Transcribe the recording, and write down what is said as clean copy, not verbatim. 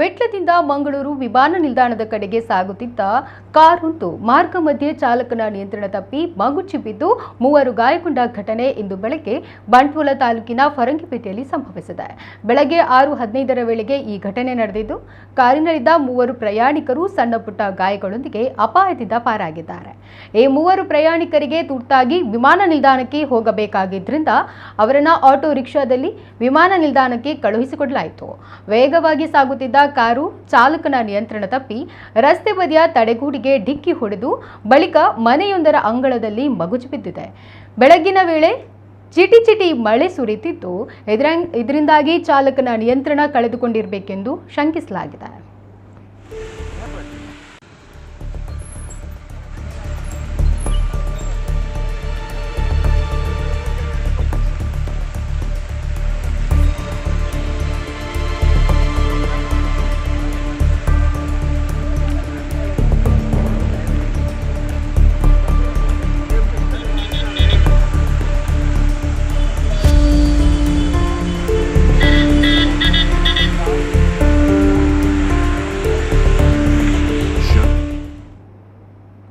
ವಿಟ್ಲದಿಂದ ಮಂಗಳೂರು ವಿಮಾನ ನಿಲ್ದಾಣದ ಕಡೆಗೆ ಸಾಗುತ್ತಿದ್ದ ಕಾರೊಂದು ಮಾರ್ಗ ಮಧ್ಯೆ ಚಾಲಕನ ನಿಯಂತ್ರಣ ತಪ್ಪಿ ಮಗುಚಿ ಬಿದ್ದು ಮೂವರು ಗಾಯಗೊಂಡ ಘಟನೆ ಇಂದು ಬೆಳಗ್ಗೆ ಬಂಟ್ವಾಳ ತಾಲೂಕಿನ ಫರಂಗಿಪೇಟೆಯಲ್ಲಿ ಸಂಭವಿಸಿದೆ. ಬೆಳಗ್ಗೆ 6:15ರ ವೇಳೆಗೆ ಈ ಘಟನೆ ನಡೆದಿದ್ದು, ಕಾರಿನಲ್ಲಿದ್ದ ಮೂವರು ಪ್ರಯಾಣಿಕರು ಸಣ್ಣ ಪುಟ್ಟ ಗಾಯಗಳೊಂದಿಗೆ ಅಪಾಯದಿಂದ ಪಾರಾಗಿದ್ದಾರೆ. ಈ ಮೂವರು ಪ್ರಯಾಣಿಕರಿಗೆ ತುರ್ತಾಗಿ ವಿಮಾನ ನಿಲ್ದಾಣಕ್ಕೆ ಹೋಗಬೇಕಾಗಿದ್ದರಿಂದ ಅವರನ್ನ ಆಟೋ ರಿಕ್ಷಾದಲ್ಲಿ ವಿಮಾನ ನಿಲ್ದಾಣಕ್ಕೆ ಕಳುಹಿಸಿಕೊಡಲಾಯಿತು. ವೇಗವಾಗಿ ಸಾಗುತ್ತಿದ್ದ ಕಾರು ಚಾಲಕನ ನಿಯಂತ್ರಣ ತಪ್ಪಿ ರಸ್ತೆ ಬದಿಯ ತಡೆಗೋಡೆಗೆ ಡಿಕ್ಕಿ ಹೊಡೆದು ಬಳಿಕ ಮನೆಯೊಂದರ ಅಂಗಳದಲ್ಲಿ ಮಗುಚಿ ಬಿದ್ದಿದೆ. ಬೆಳಗಿನ ವೇಳೆ ಚಿಟಿ ಮಳೆ ಸುರಿತಿದ್ದು, ಇದರಿಂದಾಗಿ ಚಾಲಕನ ನಿಯಂತ್ರಣ ಕಳೆದುಕೊಂಡಿರಬೇಕೆಂದು ಶಂಕಿಸಲಾಗಿದೆ.